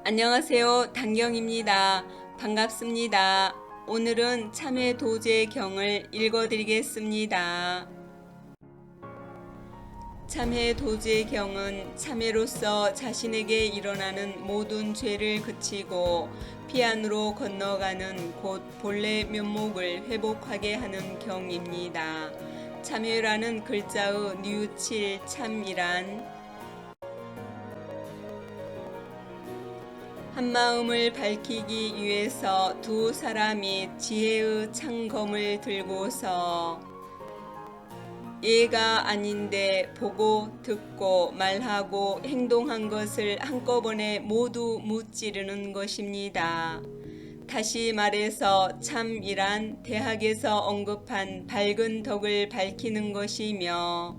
안녕하세요. 단경입니다. 반갑습니다. 오늘은 참회 도제 경을 읽어드리겠습니다. 참회 도제 경은 참회로서 자신에게 일어나는 모든 죄를 그치고 피안으로 건너가는 곧 본래 면목을 회복하게 하는 경입니다. 참회라는 글자의 뉘우칠 참이란 한마음을 밝히기 위해서 두 사람이 지혜의 창검을 들고서 예가 아닌데 보고 듣고 말하고 행동한 것을 한꺼번에 모두 무찌르는 것입니다. 다시 말해서 참이란 대학에서 언급한 밝은 덕을 밝히는 것이며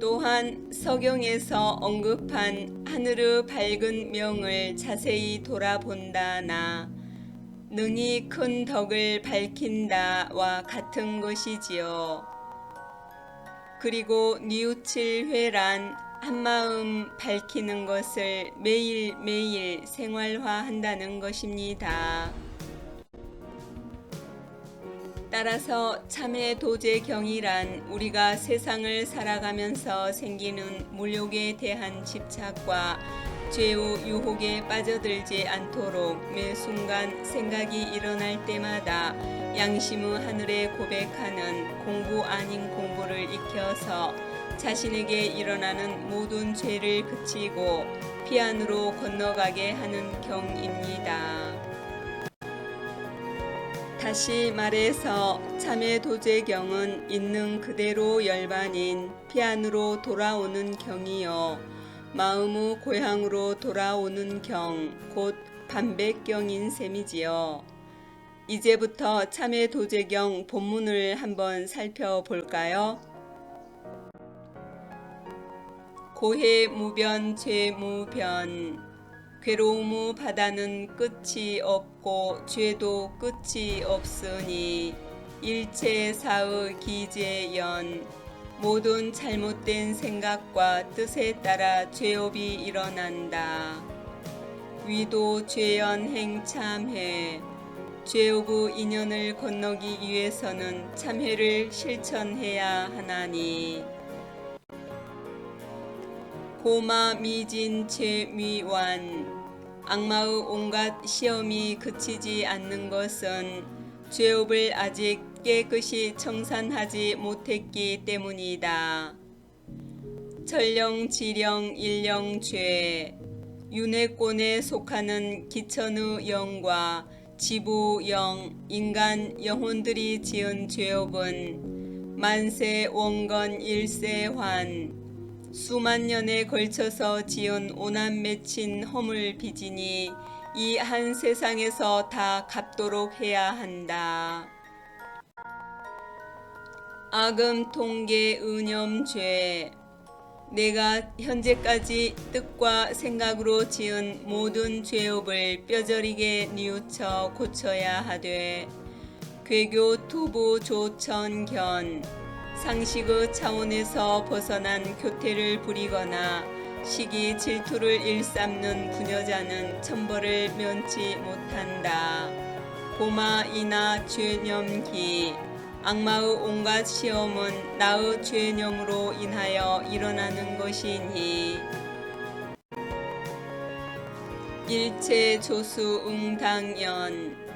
또한 서경에서 언급한 하늘의 밝은 명을 자세히 돌아본다나 능히 큰 덕을 밝힌다와 같은 것이지요. 그리고 뉘우칠 회란 한마음 밝히는 것을 매일매일 생활화한다는 것입니다. 따라서 참회 도제 경이란 우리가 세상을 살아가면서 생기는 물욕에 대한 집착과 죄의 유혹에 빠져들지 않도록 매 순간 생각이 일어날 때마다 양심의 하늘에 고백하는 공부 아닌 공부를 익혀서 자신에게 일어나는 모든 죄를 그치고 피안으로 건너가게 하는 경입니다. 다시 말해서 참회 도제경은 있는 그대로 열반인 피안으로 돌아오는 경이요 마음의 고향으로 돌아오는 경, 곧 반백경인 셈이지요. 이제부터 참회 도제경 본문을 한번 살펴볼까요? 고해 무변 죄무변 괴로움의 바다는 끝이 없고 죄도 끝이 없으니 일체사의 기재연 모든 잘못된 생각과 뜻에 따라 죄업이 일어난다. 위도 죄연 행참회 죄업의 인연을 건너기 위해서는 참회를 실천해야 하나니 고마 미진 죄미완 악마의 온갖 시험이 그치지 않는 것은 죄업을 아직 깨끗이 청산하지 못했기 때문이다. 전령 지령 일령 죄 윤회권에 속하는 기천의 영과 지부 영 인간 영혼들이 지은 죄업은 만세 원건 일세환 수만 년에 걸쳐서 지은 오남 맺힌 허물 빚이니 이 한 세상에서 다 갚도록 해야 한다. 악음 통계 은염죄 내가 현재까지 뜻과 생각으로 지은 모든 죄업을 뼈저리게 뉘우쳐 고쳐야 하되 괴교 투부 조천견 상식의 차원에서 벗어난 교태를 부리거나 시기 질투를 일삼는 부녀자는 천벌을 면치 못한다. 고마이나 죄념기 악마의 온갖 시험은 나의 죄념으로 인하여 일어나는 것이니 일체 조수 응당연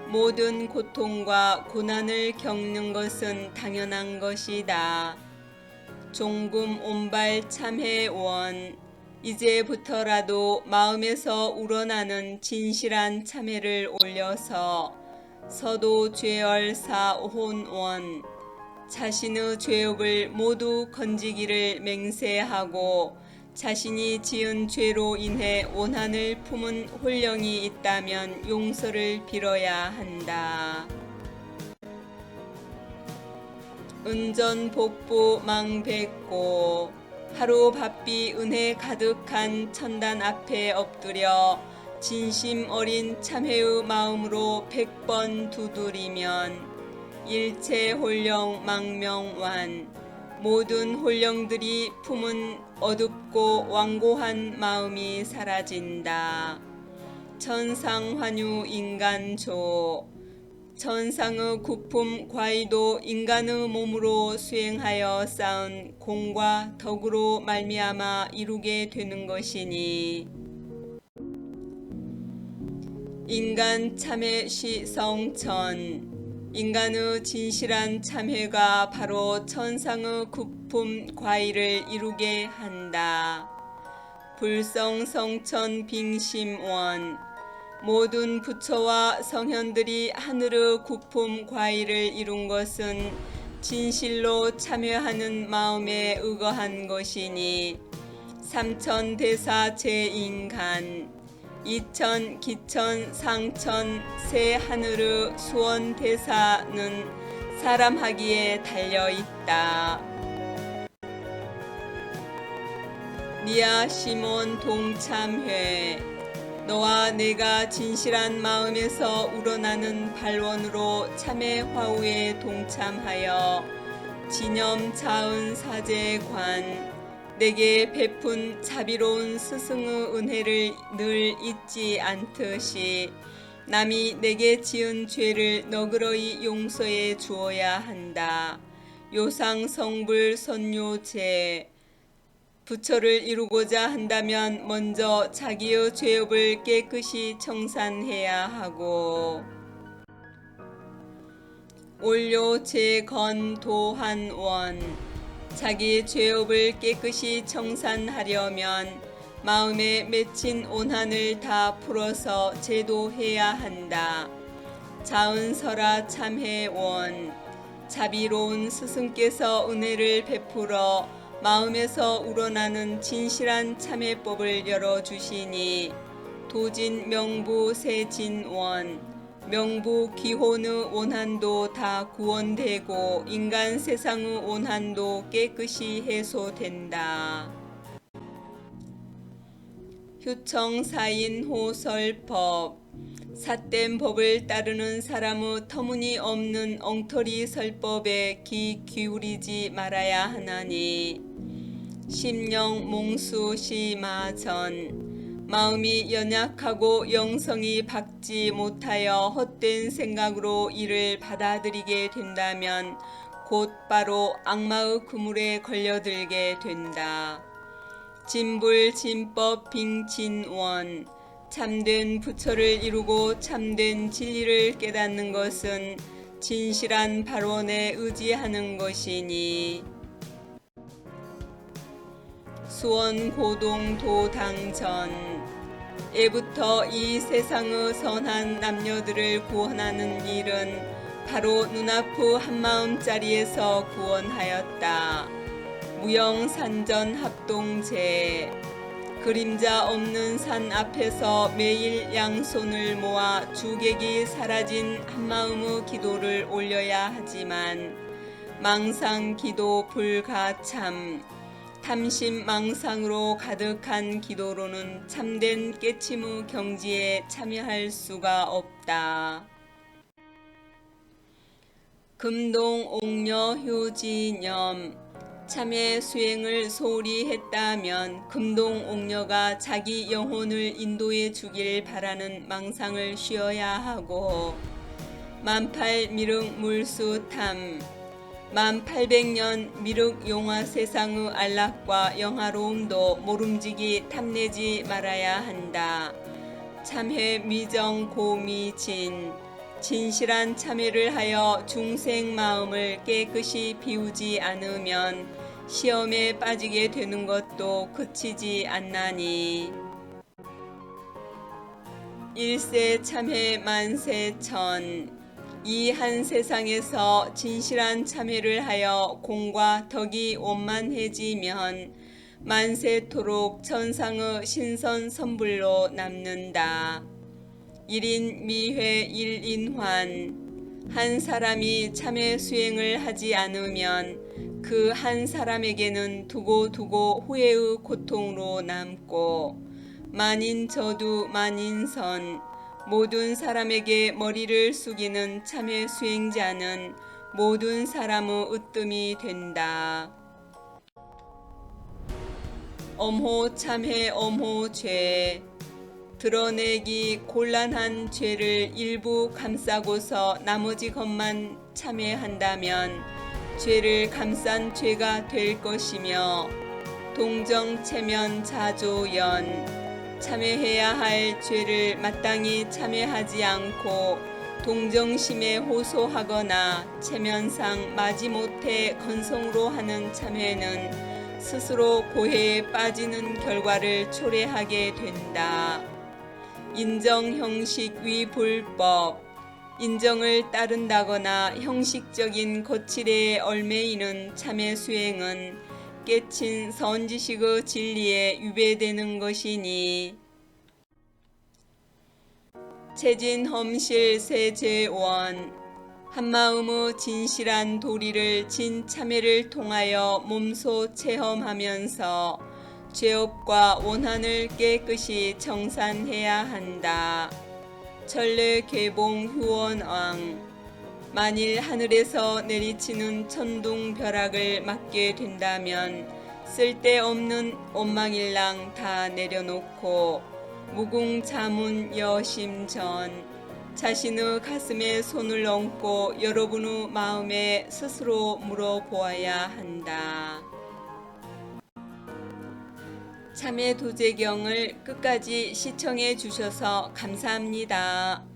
모든 고통과 고난을 겪는 것은 당연한 것이다. 종금 온발 참회원 이제부터라도 마음에서 우러나는 진실한 참회를 올려서 서도 죄얼사 혼원 자신의 죄업을 모두 건지기를 맹세하고 자신이 지은 죄로 인해 원한을 품은 혼령이 있다면 용서를 빌어야 한다. 은전복부 망백고 하루 바삐 은혜 가득한 천단 앞에 엎드려 진심 어린 참회의 마음으로 100번 두드리면 일체 혼령 망명완 모든 혼령들이 품은 어둡고 완고한 마음이 사라진다. 천상환유 인간조. 천상의 구품 과의도 인간의 몸으로 수행하여 쌓은 공과 덕으로 말미암아 이루게 되는 것이니 인간 참회 시성천. 인간의 진실한 참회가 바로 천상의 구품 과의를 이루게 한다. 불성성천 빙심원. 모든 부처와 성현들이 하늘의 구품 과의를 이룬 것은 진실로 참여하는 마음에 의거한 것이니 삼천대사 제인간, 이천 기천 상천 세 하늘의 수원대사는 사람하기에 달려있다. 니아 시몬 동참회. 너와 내가 진실한 마음에서 우러나는 발원으로 참회 화우에 동참하여 진염 자은 사제관 내게 베푼 자비로운 스승의 은혜를 늘 잊지 않듯이 남이 내게 지은 죄를 너그러이 용서해 주어야 한다. 요상성불 선요제. 부처를 이루고자 한다면 먼저 자기의 죄업을 깨끗이 청산해야 하고 올료 재건도한원. 자기 죄업을 깨끗이 청산하려면 마음에 맺힌 오한을 다 풀어서 제도해야 한다. 자은설아 참회원. 자비로운 스승께서 은혜를 베풀어 마음에서 우러나는 진실한 참회법을 열어주시니 도진 명부 세진원. 명부 기혼의 원한도 다 구원되고 인간 세상의 원한도 깨끗이 해소된다. 휴청사인 호설법. 삿된 법을 따르는 사람의 터무니없는 엉터리 설법에 귀 기울이지 말아야 하나니 심령 몽수시마전. 마음이 연약하고 영성이 박지 못하여 헛된 생각으로 이를 받아들이게 된다면 곧바로 악마의 그물에 걸려들게 된다. 진불진법 빙진원. 참된 부처를 이루고 참된 진리를 깨닫는 것은 진실한 발원에 의지하는 것이니 수원고동도당전. 예부터 이 세상의 선한 남녀들을 구원하는 일은 바로 눈앞의 한마음짜리에서 구원하였다. 무영산전 합동제. 그림자 없는 산 앞에서 매일 양손을 모아 주객이 사라진 한마음의 기도를 올려야 하지만 망상기도 불가참. 탐심망상으로 가득한 기도로는 참된 깨침의 경지에 참여할 수가 없다. 금동옥녀휴지념. 참회 수행을 소홀히 했다면 금동옥녀가 자기 영혼을 인도해 주길 바라는 망상을 쉬어야 하고 18미륵물수탐. 1800년 미륵용화 세상의 안락과 영화로움도 모름지기 탐내지 말아야 한다. 참회 미정 고미진. 진실한 참회를 하여 중생 마음을 깨끗이 비우지 않으면 시험에 빠지게 되는 것도 그치지 않나니 일세 참회 만세천. 이 한 세상에서 진실한 참회를 하여 공과 덕이 원만해지면 만세토록 천상의 신선 선불로 남는다. 1인 미회 1인환. 한 사람이 참회 수행을 하지 않으면 그 한 사람에게는 두고 후회의 고통으로 남고 만인저두 만인선. 모든 사람에게 머리를 숙이는 참회 수행자는 모든 사람의 으뜸이 된다. 엄호 참회 엄호 죄 드러내기 곤란한 죄를 일부 감싸고서 나머지 것만 참회한다면 죄를 감싼 죄가 될 것이며 동정 체면 자조연 참회해야 할 죄를 마땅히 참회하지 않고 동정심에 호소하거나 체면상 마지못해 건성으로 하는 참회는 스스로 고해에 빠지는 결과를 초래하게 된다. 인정 형식 위 불법 인정을 따른다거나 형식적인 거칠에 얽매이는 참회 수행은 깨친 선지식의 진리에 위배되는 것이니 체진험실 세제원 한마음의 진실한 도리를 진참회를 통하여 몸소 체험하면서 죄업과 원한을 깨끗이 정산해야 한다. 천례 계봉 휴원왕 만일 하늘에서 내리치는 천둥 벼락을 맞게 된다면 쓸데없는 옴망일랑 다 내려놓고 무궁자문 여심전 자신의 가슴에 손을 얹고 여러분의 마음에 스스로 물어보아야 한다. 참회 도제경을 끝까지 시청해 주셔서 감사합니다.